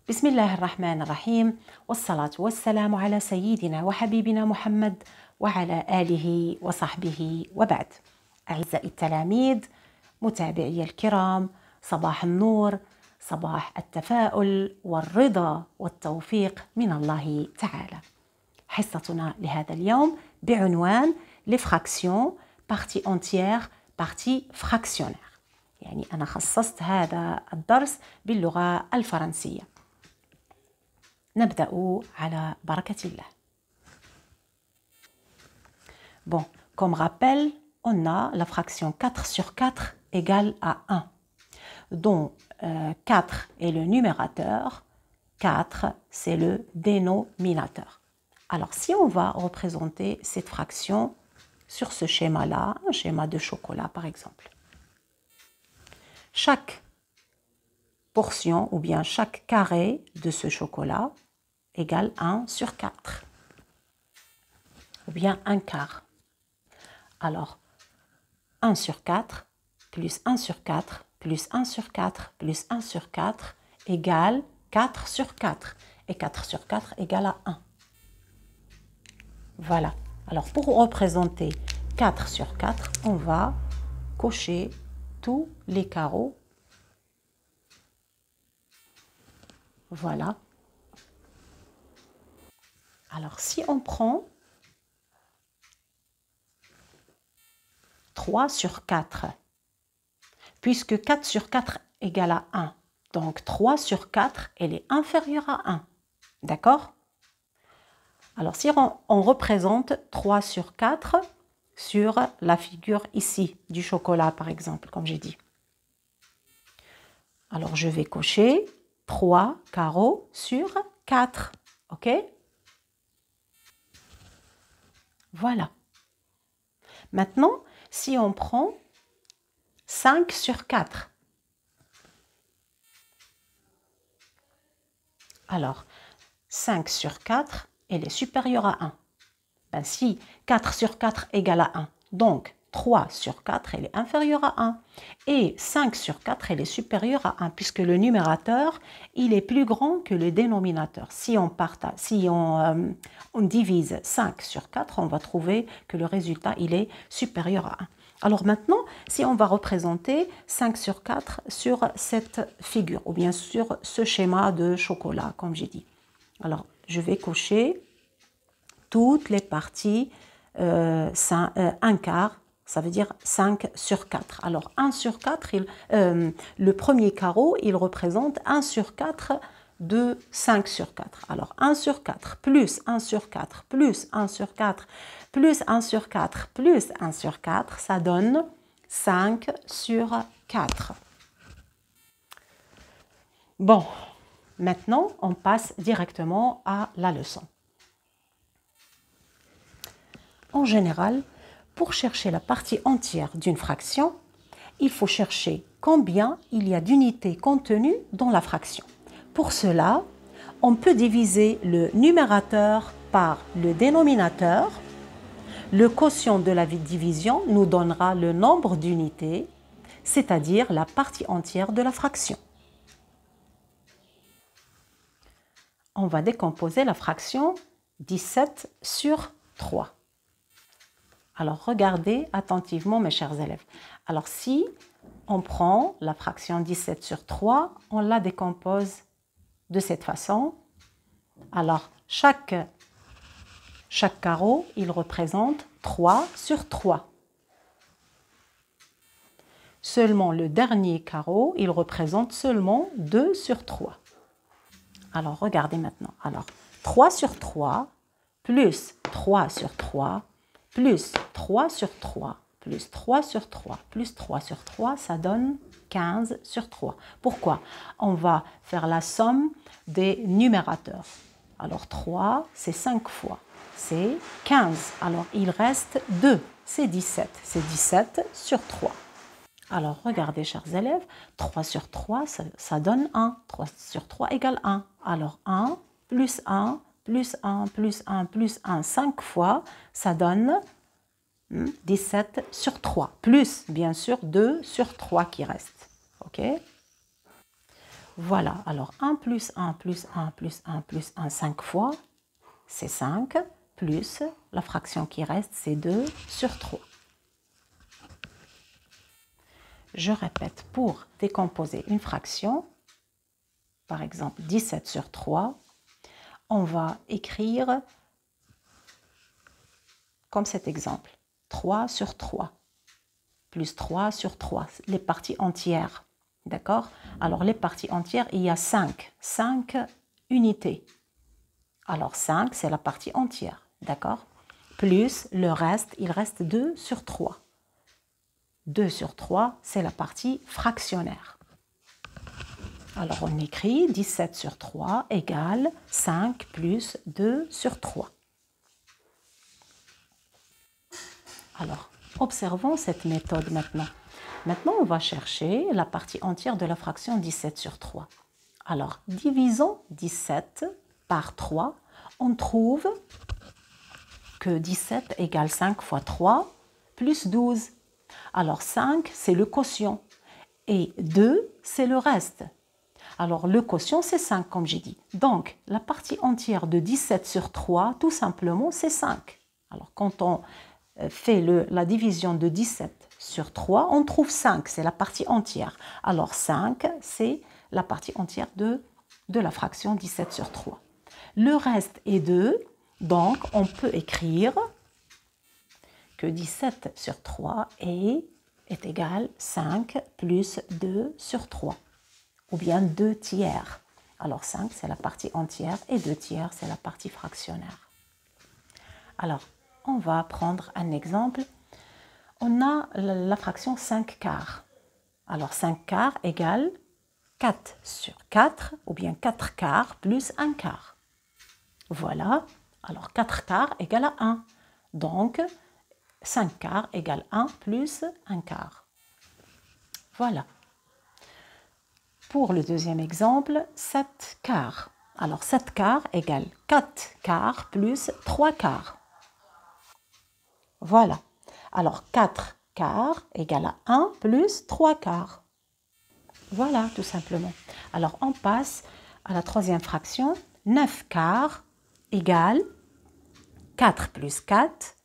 بسم الله الرحمن الرحيم والصلاة والسلام على سيدنا وحبيبنا محمد وعلى آله وصحبه وبعد. أعزائي التلاميذ متابعي الكرام، صباح النور، صباح التفاؤل والرضا والتوفيق من الله تعالى. حصتنا لهذا اليوم بعنوان les fractions partie entière partie fractionnaire. يعني أنا خصصت هذا الدرس باللغة الفرنسية. نبدأ على بركة الله. Bon, comme rappel, on a la fraction 4 sur 4 égale à 1, dont 4 est le numérateur, 4 c'est le dénominateur. Alors si on va représenter cette fraction sur ce schéma-là, un schéma de chocolat par exemple, chaque portion ou bien chaque carré de ce chocolat égale 1 sur 4, ou bien un quart. Alors, 1 sur 4 plus 1 sur 4 plus 1 sur 4 plus 1 sur 4 égale 4 sur 4. Et 4 sur 4 égale à 1. Voilà. Alors, pour représenter 4 sur 4, on va cocher tous les carreaux. Voilà. Alors, si on prend 3 sur 4, puisque 4 sur 4 égale à 1, donc 3 sur 4, elle est inférieure à 1. D'accord? Alors, si on représente 3 sur 4 sur la figure ici, du chocolat par exemple, comme j'ai dit. Alors, je vais cocher 3 carreaux sur 4. OK? Voilà. Maintenant, si on prend 5 sur 4, alors 5 sur 4, elle est supérieure à 1. Ben, si 4 sur 4 égale à 1, donc 3 sur 4, elle est inférieure à 1. Et 5 sur 4, elle est supérieure à 1, puisque le numérateur, il est plus grand que le dénominateur. Si on divise 5 sur 4, on va trouver que le résultat, il est supérieur à 1. Alors maintenant, si on va représenter 5 sur 4 sur cette figure, ou bien sur ce schéma de chocolat, comme j'ai dit. Alors, je vais cocher toutes les parties, un quart, ça veut dire 5 sur 4. Alors, 1 sur 4, le premier carreau, il représente 1 sur 4 de 5 sur 4. Alors, 1 sur 4 plus 1 sur 4 plus 1 sur 4 plus 1 sur 4 plus 1 sur 4, ça donne 5 sur 4. Bon, maintenant, on passe directement à la leçon. En général, pour chercher la partie entière d'une fraction, il faut chercher combien il y a d'unités contenues dans la fraction. Pour cela, on peut diviser le numérateur par le dénominateur. Le quotient de la division nous donnera le nombre d'unités, c'est-à-dire la partie entière de la fraction. On va décomposer la fraction 17 sur 3. Alors, regardez attentivement, mes chers élèves. Alors, si on prend la fraction 17 sur 3, on la décompose de cette façon. Alors, chaque carreau, il représente 3 sur 3. Seulement le dernier carreau, il représente seulement 2 sur 3. Alors, regardez maintenant. Alors, 3 sur 3 plus 3 sur 3 plus 3 sur 3 plus 3 sur 3 plus 3 sur 3, ça donne 15 sur 3. Pourquoi? On va faire la somme des numérateurs. Alors 3, c'est 5 fois, c'est 15. Alors il reste 2, c'est 17. C'est 17 sur 3. Alors regardez, chers élèves, 3 sur 3, ça donne 1. 3 sur 3 égale 1. Alors 1 plus 1 plus 1 plus 1 plus 1, 5 fois, ça donne 17 sur 3. Plus, bien sûr, 2 sur 3 qui reste. OK? Voilà, alors 1 plus 1 plus 1 plus 1 plus 1, 5 fois, c'est 5, plus la fraction qui reste, c'est 2 sur 3. Je répète, pour décomposer une fraction, par exemple 17 sur 3, on va écrire comme cet exemple, 3 sur 3, plus 3 sur 3, les parties entières. D'accord? Alors, les parties entières, il y a 5 unités. Alors, 5, c'est la partie entière. D'accord? Plus le reste, il reste 2 sur 3. 2 sur 3, c'est la partie fractionnaire. Alors, on écrit 17 sur 3 égale 5 plus 2 sur 3. Alors, observons cette méthode maintenant. Maintenant, on va chercher la partie entière de la fraction 17 sur 3. Alors, divisons 17 par 3. On trouve que 17 égale 5 fois 3 plus 12. Alors, 5, c'est le quotient. Et 2, c'est le reste. Alors, le quotient, c'est 5, comme j'ai dit. Donc, la partie entière de 17 sur 3, tout simplement, c'est 5. Alors, quand on fait la division de 17 sur 3, on trouve 5, c'est la partie entière. Alors 5, c'est la partie entière de la fraction 17 sur 3. Le reste est 2, donc on peut écrire que 17 sur 3 est égal 5 plus 2 sur 3, ou bien 2 tiers. Alors 5, c'est la partie entière et 2 tiers, c'est la partie fractionnaire. Alors, on va prendre un exemple. On a la fraction 5 quarts. Alors 5 quarts égale 4 sur 4, ou bien 4 quarts plus 1 quart. Voilà. Alors 4 quarts égale à 1. Donc 5 quarts égale 1 plus 1 quart. Voilà. Pour le deuxième exemple, 7 quarts. Alors 7 quarts égale 4 quarts plus 3 quarts. Voilà. Alors 4 quarts égale à 1 plus 3 quarts. Voilà, tout simplement. Alors on passe à la troisième fraction. 9 quarts égale 4 plus 4,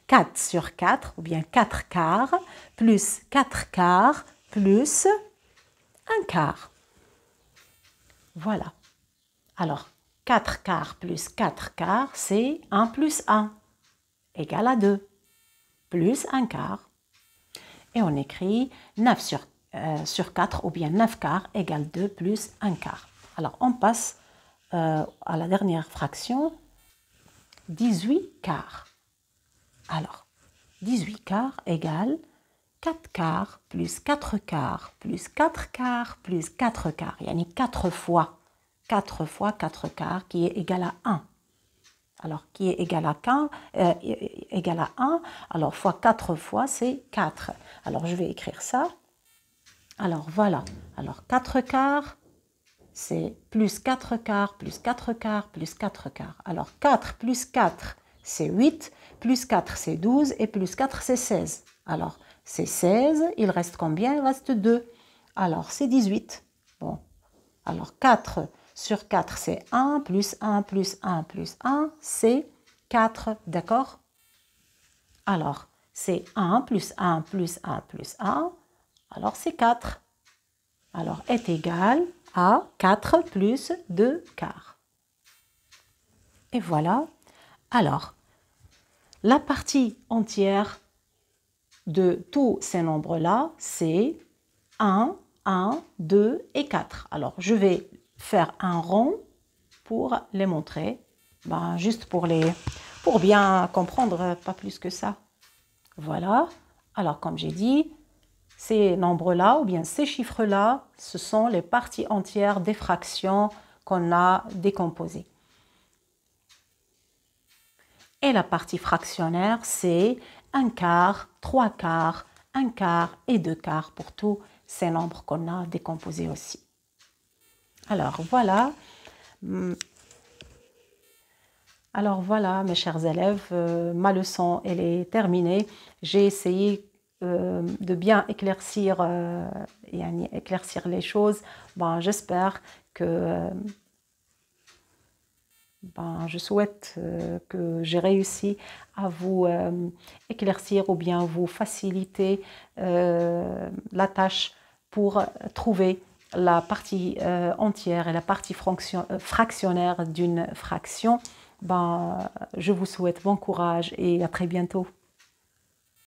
4 sur 4, ou bien 4 quarts, plus 4 quarts, plus 1 quart. Voilà. Alors, 4 quarts plus 4 quarts, c'est 1 plus 1, égale à 2, plus 1 quart. Et on écrit 9 sur 4, ou bien 9 quarts, égale 2 plus 1 quart. Alors, on passe à la dernière fraction, 18 quarts. Alors, 18 quarts égale 4 quarts plus 4 quarts plus 4 quarts plus 4 quarts. Il y a 4 fois 4 quarts qui est égal à 1. Alors, qui est égal à 1, alors fois 4 fois, c'est 4. Alors, je vais écrire ça. Alors, voilà. Alors, 4 quarts, c'est plus 4 quarts, plus 4 quarts, plus 4 quarts. Alors, 4 plus 4, c'est 8, plus 4, c'est 12, et plus 4, c'est 16. Alors, c'est 16, il reste combien? Il reste 2. Alors, c'est 18. Bon. Alors, 4 sur 4, c'est 1, plus 1, plus 1, plus 1, c'est 4. D'accord? Alors, c'est 1, plus 1, plus 1, plus 1. Alors, c'est 4. Alors, est égal à 4 plus 2 quarts. Et voilà. Alors, la partie entière de tous ces nombres-là, c'est 1, 1, 2 et 4. Alors, je vais faire un rond pour les montrer, juste pour bien comprendre, pas plus que ça. Voilà. Alors, comme j'ai dit, ces nombres-là, ou bien ces chiffres-là, ce sont les parties entières des fractions qu'on a décomposées. Et la partie fractionnaire, c'est 1 quart, 3 quarts, 1 quart et 2 quarts pour tous ces nombres qu'on a décomposés aussi. Alors voilà, mes chers élèves, ma leçon elle est terminée. J'ai essayé de bien éclaircir, éclaircir les choses. Ben, j'espère que... je souhaite que j'ai réussi à vous éclaircir ou bien vous faciliter la tâche pour trouver la partie entière et la partie fractionnaire d'une fraction. Je vous souhaite bon courage et à très bientôt.